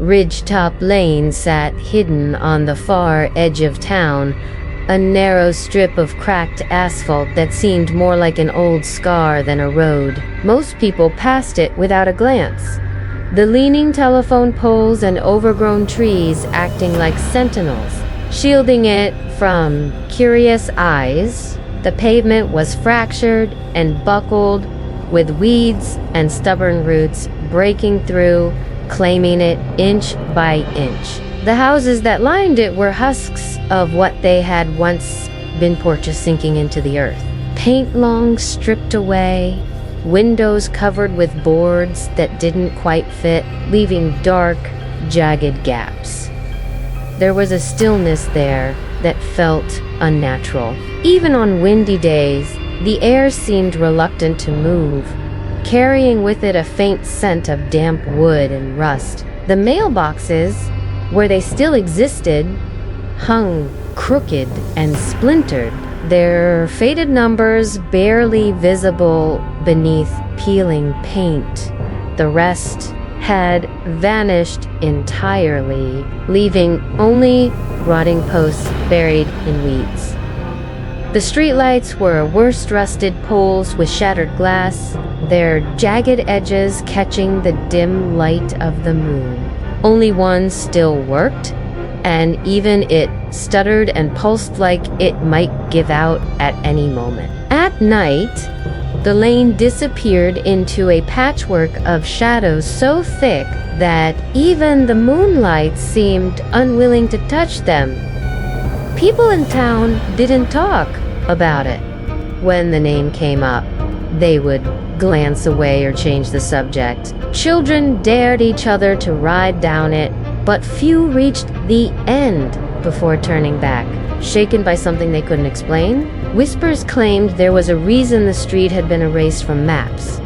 Ridgetop Lane sat hidden on the far edge of town, a narrow strip of cracked asphalt that seemed more like an old scar than a road. Most people passed it without a glance, the leaning telephone poles and overgrown trees acting like sentinels, shielding it from curious eyes. The pavement was fractured and buckled, with weeds and stubborn roots breaking through, claiming it inch by inch. The houses that lined it were husks of what they had once been porches sinking into the earth. Paint long stripped away, windows covered with boards that didn't quite fit, leaving dark, jagged gaps. There was a stillness there that felt unnatural. Even on windy days, the air seemed reluctant to move, carrying with it a faint scent of damp wood and rust. The mailboxes, where they still existed, hung crooked and splintered, their faded numbers barely visible beneath peeling paint. The rest had vanished entirely, leaving only rotting posts buried in weeds. The streetlights were worst rusted poles with shattered glass, their jagged edges catching the dim light of the moon. Only one still worked, and even it stuttered and pulsed like it might give out at any moment. At night, the lane disappeared into a patchwork of shadows so thick that even the moonlight seemed unwilling to touch them. People in town didn't talk about it. When the name came up, they would glance away or change the subject. Children dared each other to ride down it, but few reached the end before turning back, shaken by something they couldn't explain. Whispers claimed there was a reason the street had been erased from maps,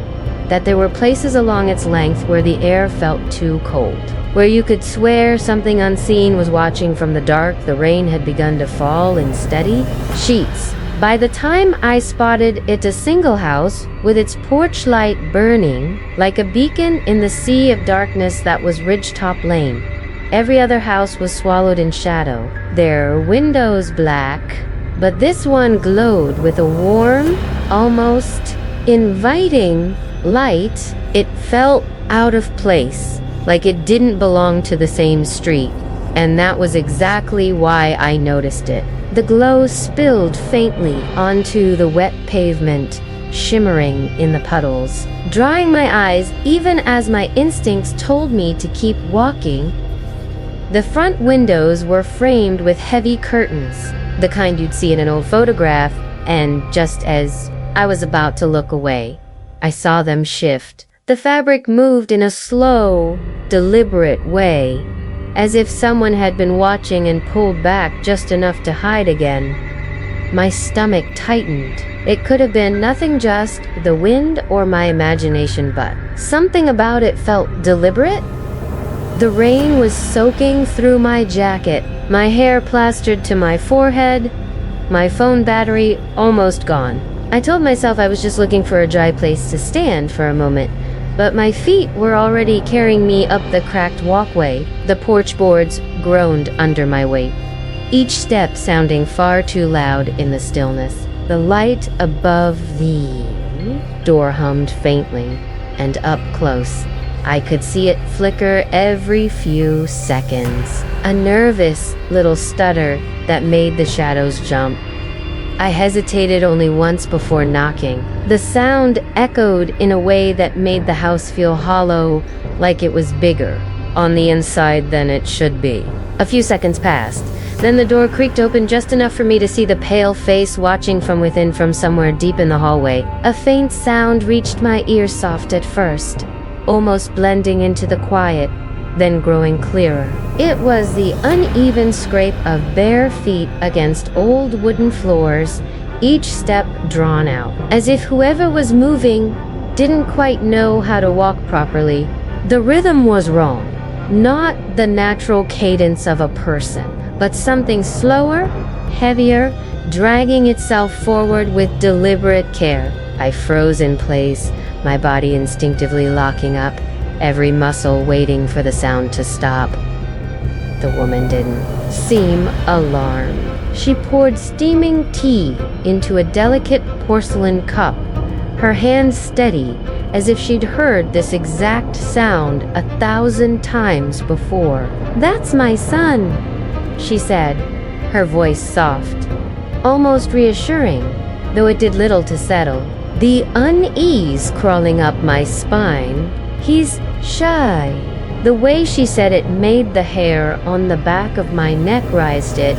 that there were places along its length where the air felt too cold, where you could swear something unseen was watching from the dark. The rain had begun to fall in steady sheets. By the time I spotted it, a single house with its porch light burning like a beacon in the sea of darkness that was Ridgetop Lane. Every other house was swallowed in shadow, their windows black, but this one glowed with a warm, almost inviting light. It felt out of place, like it didn't belong to the same street, and that was exactly why I noticed it. The glow spilled faintly onto the wet pavement, shimmering in the puddles, drying my eyes even as my instincts told me to keep walking. The front windows were framed with heavy curtains, the kind you'd see in an old photograph, and just as I was about to look away, I saw them shift. The fabric moved in a slow, deliberate way, as if someone had been watching and pulled back just enough to hide again. My stomach tightened. It could have been nothing, just the wind or my imagination, but something about it felt deliberate. The rain was soaking through my jacket, my hair plastered to my forehead, my phone battery almost gone. I told myself I was just looking for a dry place to stand for a moment, but my feet were already carrying me up the cracked walkway. The porch boards groaned under my weight, each step sounding far too loud in the stillness. The light above the door hummed faintly, and up close, I could see it flicker every few seconds, a nervous little stutter that made the shadows jump. I hesitated only once before knocking. The sound echoed in a way that made the house feel hollow, like it was bigger on the inside than it should be. A few seconds passed. Then the door creaked open just enough for me to see the pale face watching from within from somewhere deep in the hallway. A faint sound reached my ear, soft at first, almost blending into the quiet, then growing clearer. It was the uneven scrape of bare feet against old wooden floors, each step drawn out, as if whoever was moving didn't quite know how to walk properly. The rhythm was wrong, not the natural cadence of a person, but something slower, heavier, dragging itself forward with deliberate care. I froze in place, my body instinctively locking up, every muscle waiting for the sound to stop. The woman didn't seem alarmed. She poured steaming tea into a delicate porcelain cup, her hands steady, as if she'd heard this exact sound 1,000 times before. "That's my son," she said, her voice soft, almost reassuring, though it did little to settle the unease crawling up my spine. "He's shy." The way she said it made the hair on the back of my neck rise. It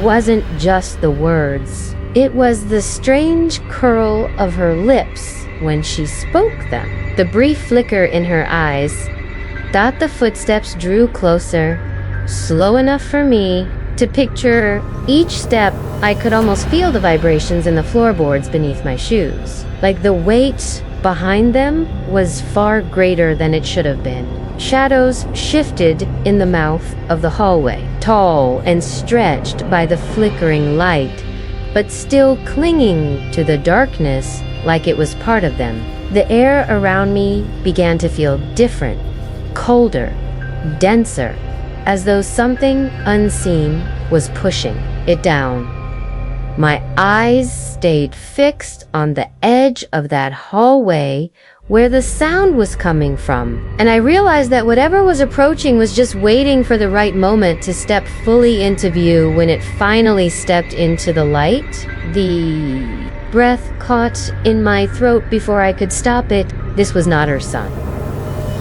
wasn't just the words. It was the strange curl of her lips when she spoke them. The brief flicker in her eyes. The footsteps drew closer, slow enough for me to picture each step. I could almost feel the vibrations in the floorboards beneath my shoes. Like the weight behind them was far greater than it should have been. Shadows shifted in the mouth of the hallway, tall and stretched by the flickering light, but still clinging to the darkness like it was part of them. The air around me began to feel different, colder, denser, as though something unseen was pushing it down. My eyes stayed fixed on the edge of that hallway where the sound was coming from, and I realized that whatever was approaching was just waiting for the right moment to step fully into view. When it finally stepped into the light, the breath caught in my throat before I could stop it. This was not her son,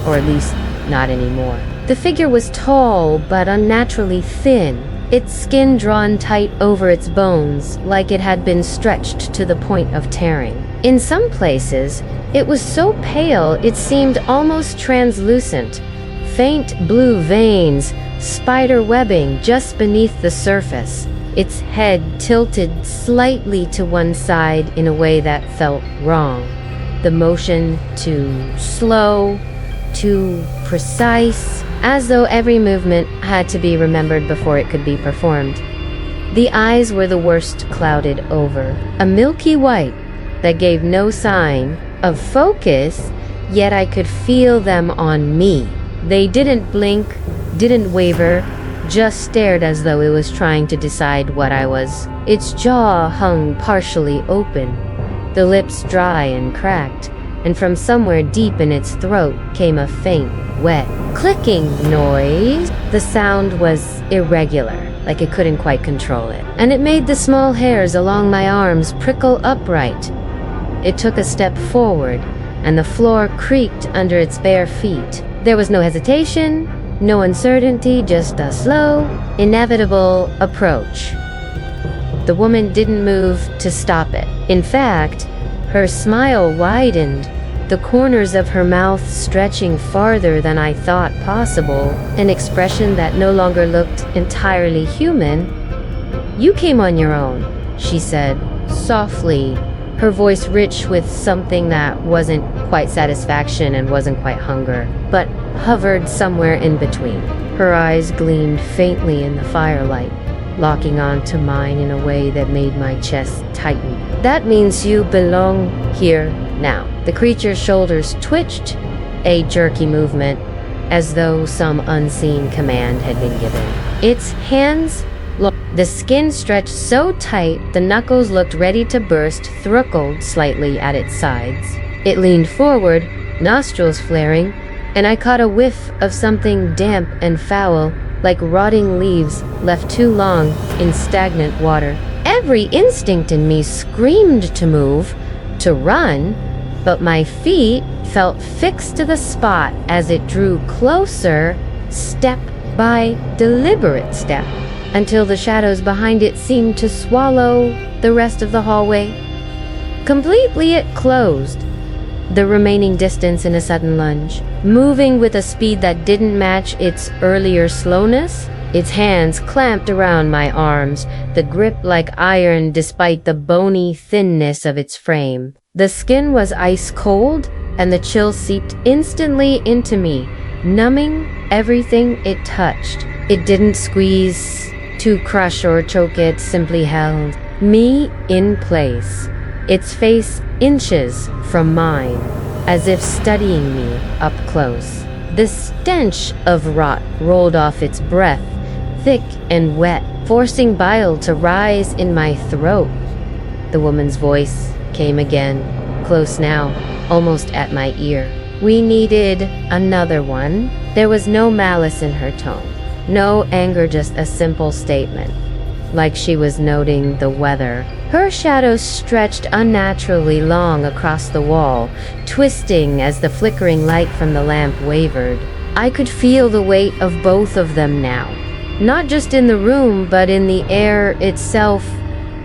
or at least not anymore. The figure was tall but unnaturally thin, its skin drawn tight over its bones like it had been stretched to the point of tearing. In some places, it was so pale it seemed almost translucent. Faint blue veins, spider webbing just beneath the surface. Its head tilted slightly to one side in a way that felt wrong. The motion too slow, too precise, as though every movement had to be remembered before it could be performed. The eyes were the worst, clouded over, a milky white that gave no sign of focus, yet I could feel them on me. They didn't blink, didn't waver, just stared as though it was trying to decide what I was. Its jaw hung partially open, the lips dry and cracked, and from somewhere deep in its throat came a faint, wet, clicking noise. The sound was irregular, like it couldn't quite control it, and it made the small hairs along my arms prickle upright. It took a step forward, and the floor creaked under its bare feet. There was no hesitation, no uncertainty, just a slow, inevitable approach. The woman didn't move to stop it. In fact, her smile widened, the corners of her mouth stretching farther than I thought possible, an expression that no longer looked entirely human. "You came on your own," she said, softly, her voice rich with something that wasn't quite satisfaction and wasn't quite hunger, but hovered somewhere in between. Her eyes gleamed faintly in the firelight, locking onto mine in a way that made my chest tighten. "That means you belong here now." The creature's shoulders twitched, a jerky movement, as though some unseen command had been given. Its hands looked, the skin stretched so tight the knuckles looked ready to burst, thruckled slightly at its sides. It leaned forward, nostrils flaring, and I caught a whiff of something damp and foul, like rotting leaves left too long in stagnant water. Every instinct in me screamed to move, to run, but my feet felt fixed to the spot as it drew closer, step by deliberate step, until the shadows behind it seemed to swallow the rest of the hallway. Completely it closed, the remaining distance in a sudden lunge, moving with a speed that didn't match its earlier slowness. Its hands clamped around my arms, the grip like iron despite the bony thinness of its frame. The skin was ice cold, and the chill seeped instantly into me, numbing everything it touched. It didn't squeeze to crush or choke, it simply held me in place, its face inches from mine. as if studying me up close. The stench of rot rolled off its breath, thick and wet, forcing bile to rise in my throat. The woman's voice came again, close now, almost at my ear. We needed another one. There was no malice in her tone, no anger, just a simple statement, like she was noting the weather. Her shadow stretched unnaturally long across the wall, twisting as the flickering light from the lamp wavered. I could feel the weight of both of them now, not just in the room, but in the air itself,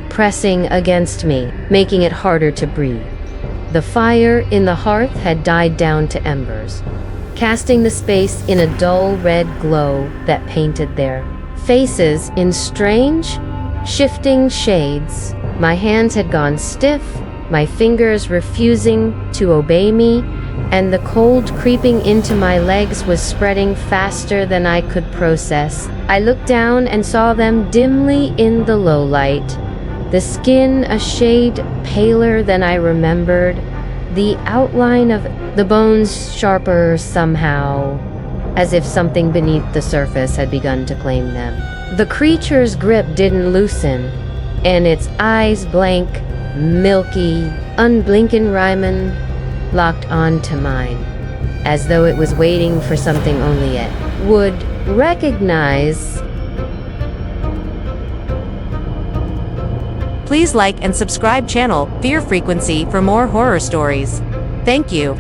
pressing against me, making it harder to breathe. The fire in the hearth had died down to embers, casting the space in a dull red glow that painted their faces in strange, shifting shades. My hands had gone stiff, my fingers refusing to obey me, and the cold creeping into my legs was spreading faster than I could process. I looked down and saw them dimly in the low light, the skin a shade paler than I remembered, the outline of the bones sharper somehow, as if something beneath the surface had begun to claim them. The creature's grip didn't loosen, and its eyes, blank, milky, unblinking Ryman, locked onto mine, as though it was waiting for something only it would recognize. Please like and subscribe channel Fear Frequency for more horror stories. Thank you.